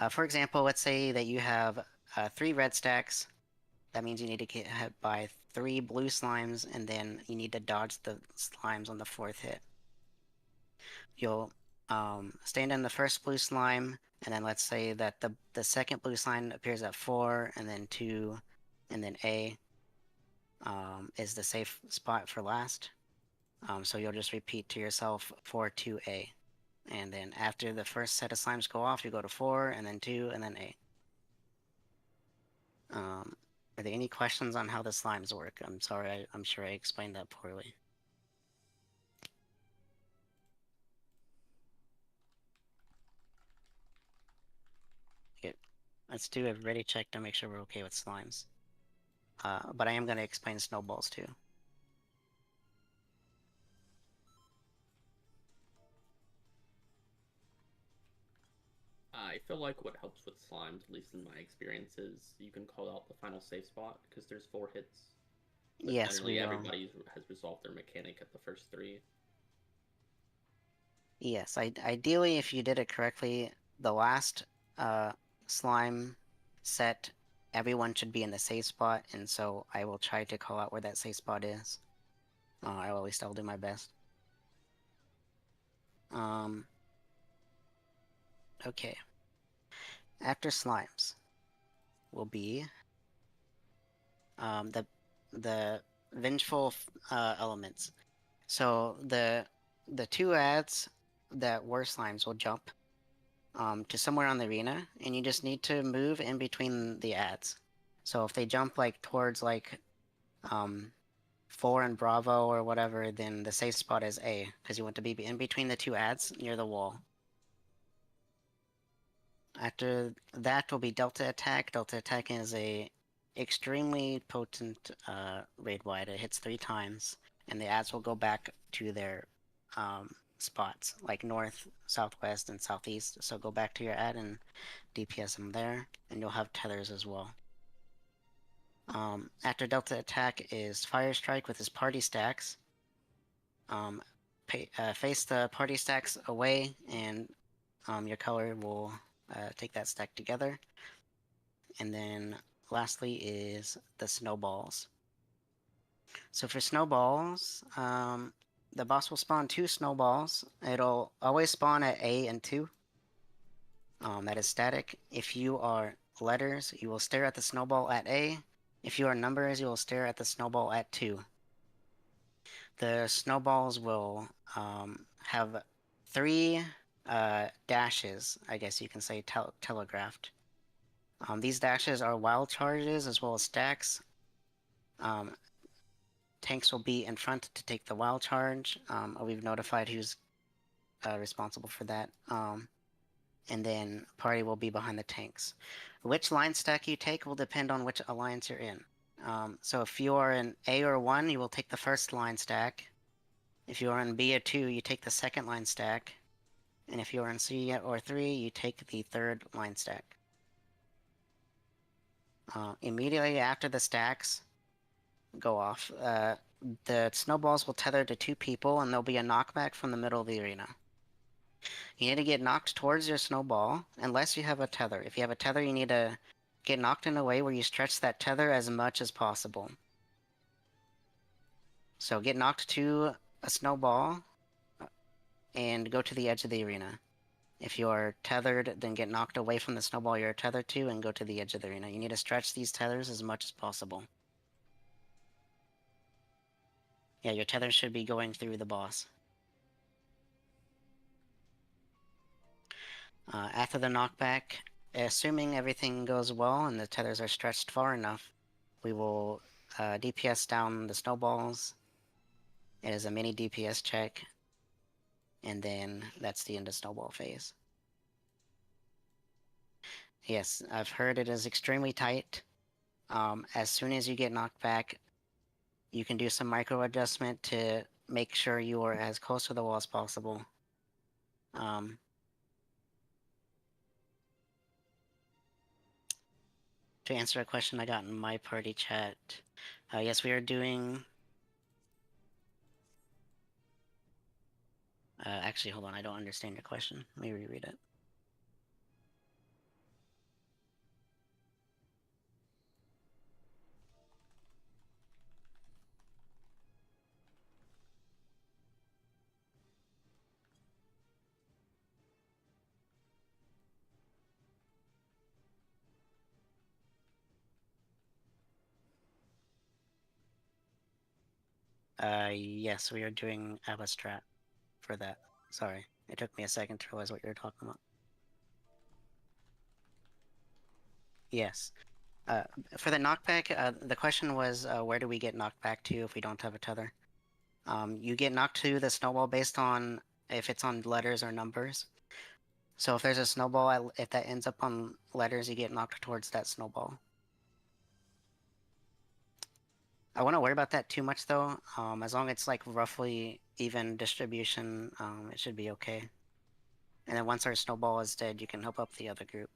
for example, let's say that you have 3 red stacks. That means you need to get hit by 3 blue slimes, and then you need to dodge the slimes on the 4th hit. You'll stand in the first blue slime, and then let's say that the second blue slime appears at 4, and then 2, and then A is the safe spot for last. So you'll just repeat to yourself 4, 2, A. And then after the first set of slimes go off, you go to 4, and then 2, and then A. Are there any questions on how the slimes work? I'm sorry, I'm sure I explained that poorly. Okay, let's do a ready check to make sure we're okay with slimes. But I am going to explain snowballs too. I feel like what helps with slimes, at least in my experience, is you can call out the final safe spot because there's 4 hits. But Yes, generally everybody has resolved their mechanic at the first 3. Yes, ideally, if you did it correctly, the last slime set, everyone should be in the safe spot, and so I will try to call out where that safe spot is. Or at least I'll do my best. Okay. After slimes will be the vengeful elements. So the 2 ads that were slimes will jump to somewhere on the arena, and you just need to move in between the ads. So if they jump like towards like 4 and Bravo or whatever, then the safe spot is A, because you want to be in between the 2 ads near the wall. After that will be Delta Attack. Delta Attack is a extremely potent raid wide. It hits 3 times, and the ads will go back to their spots, like north, southwest, and southeast. So go back to your ad and DPS them there, and you'll have tethers as well. After Delta Attack is Fire Strike with his party stacks. Face the party stacks away, and your color will take that stack together. And then lastly is the snowballs. So for snowballs, the boss will spawn 2 snowballs. It'll always spawn at A and 2. That is static. If you are letters, you will stare at the snowball at A. If you are numbers, you will stare at the snowball at 2. The snowballs will have 3 dashes, I guess you can say, telegraphed. These dashes are wild charges as well as stacks. Tanks will be in front to take the wild charge. We've notified who's responsible for that. And then party will be behind the tanks. Which line stack you take will depend on which alliance you're in. So if you are in A or 1, you will take the first line stack. If you are in B or 2, you take the second line stack. And if you are in C or 3, you take the third line stack. Immediately after the stacks go off, the snowballs will tether to 2 people, and there'll be a knockback from the middle of the arena. You need to get knocked towards your snowball, unless you have a tether. If you have a tether, you need to get knocked in a way where you stretch that tether as much as possible. So get knocked to a snowball, and go to the edge of the arena. If you're tethered, then get knocked away from the snowball you're tethered to and go to the edge of the arena. You need to stretch these tethers as much as possible. Yeah, your tether should be going through the boss. After the knockback, assuming everything goes well and the tethers are stretched far enough, we will DPS down the snowballs. It is a mini DPS check. And then that's the end of snowball phase. Yes, I've heard it is extremely tight. As soon as you get knocked back, you can do some micro adjustment to make sure you are as close to the wall as possible. To answer a question I got in my party chat, yes, we are doing... actually, hold on, I don't understand your question. Let me reread it. Yes, we are doing Abastrat for that. Sorry, it took me a second to realize what you were talking about. Yes. For the knockback, the question was, where do we get knocked back to if we don't have a tether? You get knocked to the snowball based on if it's on letters or numbers. So if there's a snowball, if that ends up on letters, you get knocked towards that snowball. I wouldn't worry about that too much though. As long as it's like roughly even distribution, it should be okay. And then once our snowball is dead, you can help up the other group.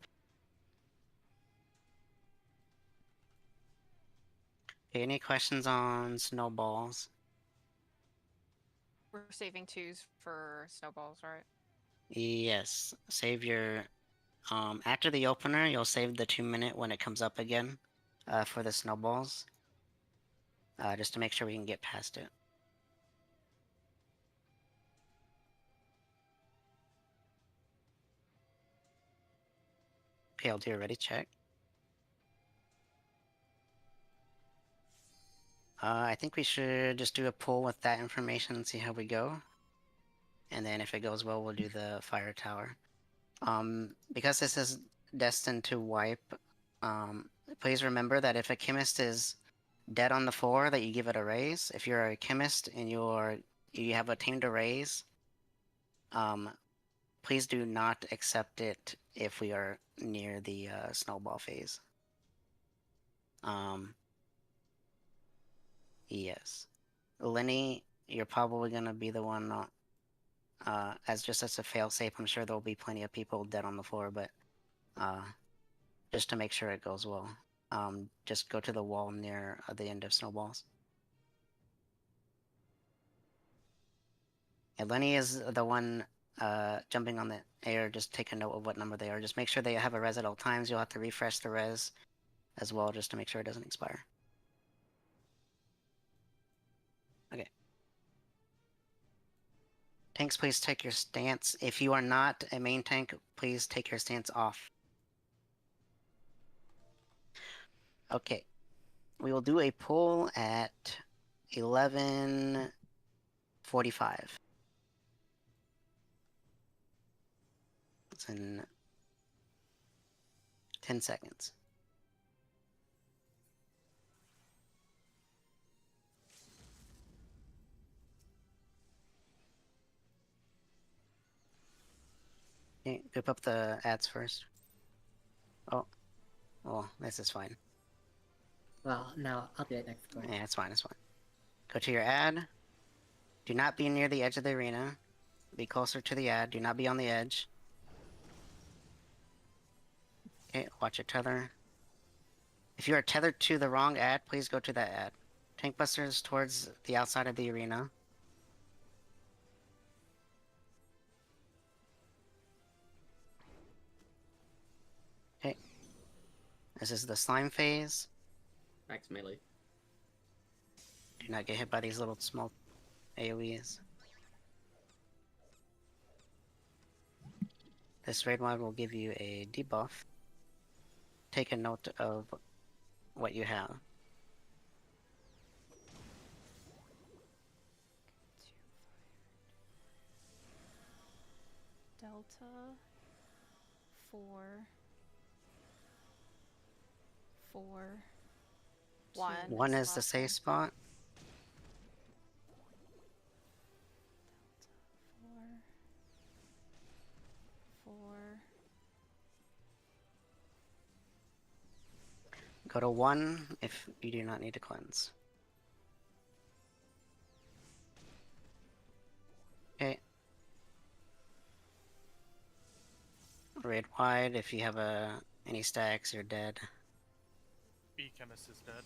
Okay, any questions on snowballs? We're saving 2s for snowballs, right? Yes, save your... after the opener, you'll save the 2-minute when it comes up again, for the snowballs. Just to make sure we can get past it. Okay, I'll do a ready check. I think we should just do a poll with that information and see how we go. And then if it goes well, we'll do the fire tower. Because this is destined to wipe, please remember that if a chemist is dead on the floor, that you give it a raise. If you're a chemist and you have a team to raise, please do not accept it if we are near the snowball phase. Yes. Lenny, you're probably gonna be the one as just as a failsafe. I'm sure there'll be plenty of people dead on the floor, but just to make sure it goes well, just go to the wall near the end of snowballs. And Lenny is the one jumping on the air. Just take a note of what number they are. Just make sure they have a res at all times. You'll have to refresh the res as well, just to make sure it doesn't expire. Okay. Tanks, please take your stance. If you are not a main tank, please take your stance off. Okay. We will do a pull at 11:45. It's in 10 seconds. Okay, group up the ads first. Oh, well, this is fine. Well, no, I'll do it next turn. Yeah, it's fine, it's fine. Go to your ad. Do not be near the edge of the arena. Be closer to the ad. Do not be on the edge. Okay, watch your tether. If you are tethered to the wrong ad, please go to that ad. Tank busters towards the outside of the arena. Okay. This is the slime phase. Max melee. Do not get hit by these little small AoEs. This raid mod will give you a debuff. Take a note of what you have. Delta 4 4 1. One the is the last safe one. spot. Delta 4 Go to 1 if you do not need to cleanse. Okay. Raid wide if you have any stacks, you're dead. B chemist is dead.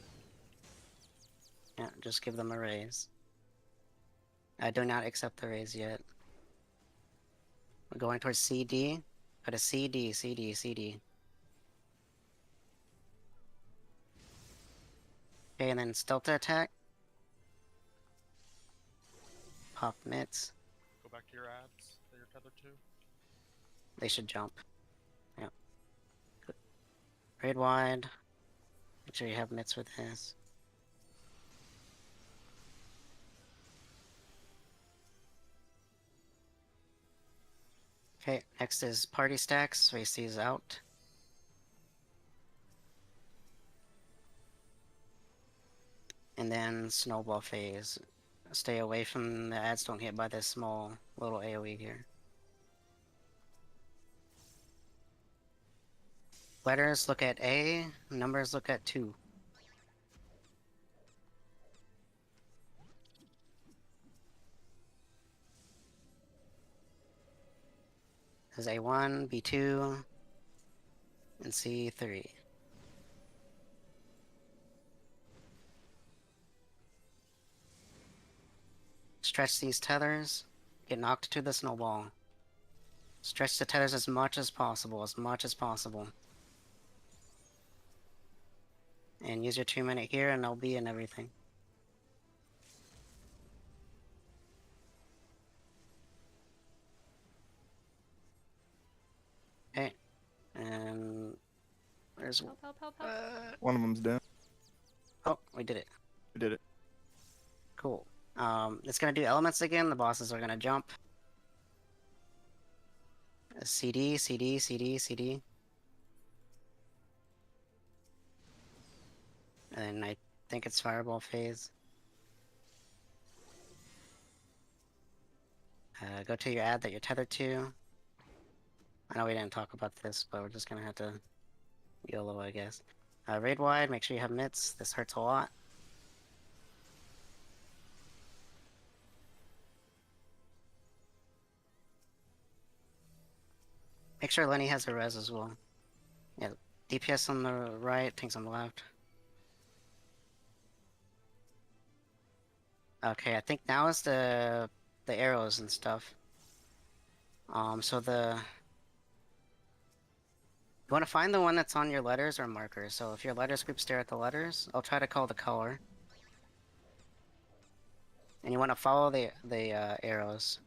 Yeah, just give them a raise. I do not accept the raise yet. We're going towards CD. Go to CD, CD, CD. Okay, and then stealth attack. Pop mitts. Go back to your ads that you're tethered to. They should jump. Yeah. Good. Raid wide. Make sure you have mitts with this. Okay, next is party stacks. Race these out. And then snowball phase. Stay away from the ads, don't hit by this small little AoE here. Letters look at A, numbers look at 2. There's A1, B2, and C3. Stretch these tethers, get knocked to the snowball. Stretch the tethers as much as possible, And use your 2-minute here and LB and everything. Okay, and there's Help, help, help, help. One of them's down. oh, we did it. We did it. Cool. It's gonna do elements again. The bosses are gonna jump. CD, CD, CD, CD. And I think it's fireball phase. Go to your ad that you're tethered to. I know we didn't talk about this, but we're just gonna have to YOLO, I guess. Raid wide, make sure you have mitts. This hurts a lot. Make sure Lenny has a res as well. Yeah, DPS on the right, tanks on the left. Okay, I think now is the arrows and stuff. So you want to find the one that's on your letters or markers. So if your letters group stare at the letters, I'll try to call the color. And you want to follow the arrows.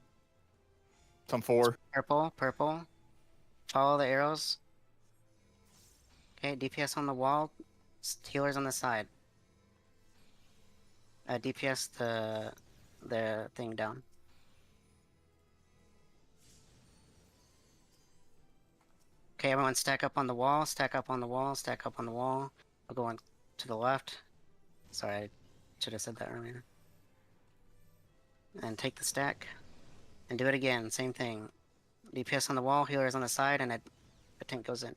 It's on 4. Purple, purple. Follow the arrows. Okay, DPS on the wall. Healers on the side. DPS the thing down. Okay, everyone stack up on the wall, stack up on the wall, stack up on the wall. I'll go on to the left. Sorry, I should have said that earlier. And take the stack. And do it again, same thing. DPS on the wall, healers on the side, and a tank goes in.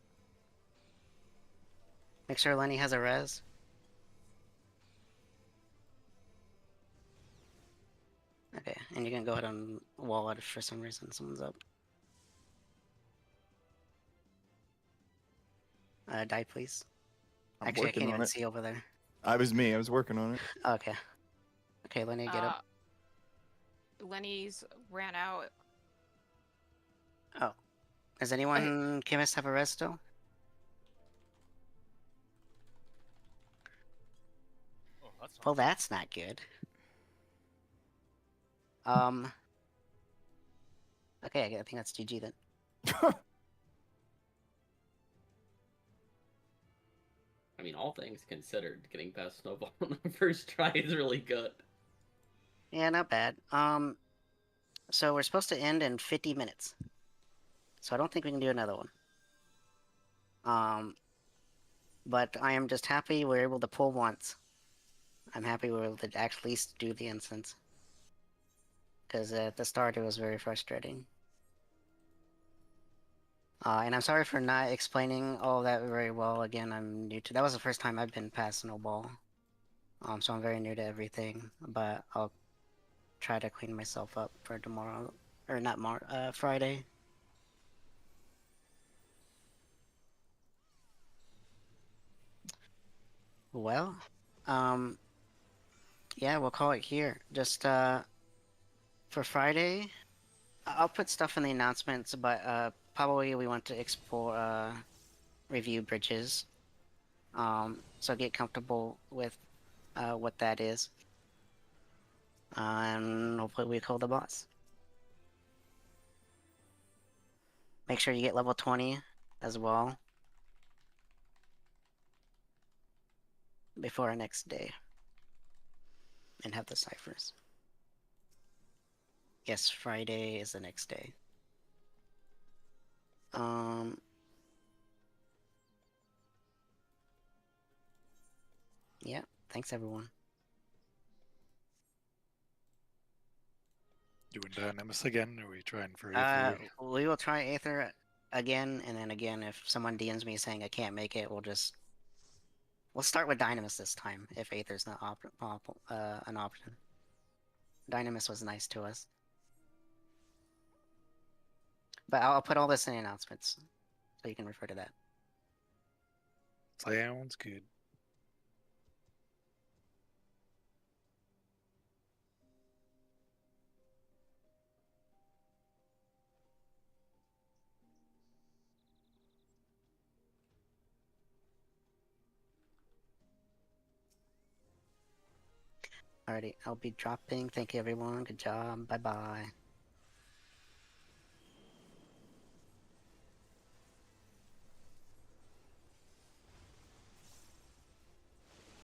Make sure Lenny has a res. And you can go ahead and wall it if for some reason someone's up. Die, please. I'm Actually, I working can't on even it. see over there. I was me. I was working on it. Okay. Okay, Lenny, get up. Lenny's ran out. Oh. Does anyone chemist have a res still? Oh, that's not Well, good. that's not good. Okay, I think that's GG then. I mean, all things considered, getting past Snowball on the first try is really good. Yeah, not bad. So we're supposed to end in 50 minutes. So I don't think we can do another one. But I am just happy we're able to pull once. I'm happy we were able to at least do the instance. Because at the start it was very frustrating. And I'm sorry for not explaining all that very well. Again, I'm new to that was the first time I've been past Snowball. So I'm very new to everything. But I'll try to clean myself up for tomorrow. Or not Friday. Well, yeah, we'll call it here. Just, for Friday, I'll put stuff in the announcements, but, probably we want to explore, review bridges. So get comfortable with, what that is. And hopefully we kill the boss. Make sure you get level 20 as well. Before our next day. And have the ciphers. Yes, Friday is the next day. Yeah, thanks everyone. Doing Dynamis again? Or are we trying for Aether? We will try Aether again, and then again, if someone DMs me saying I can't make it, we'll start with Dynamis this time, if Aether's not an option. Dynamis was nice to us. But I'll put all this in the announcements, so you can refer to that. Sounds good. Alrighty, I'll be dropping. Thank you everyone. Good job. Bye bye.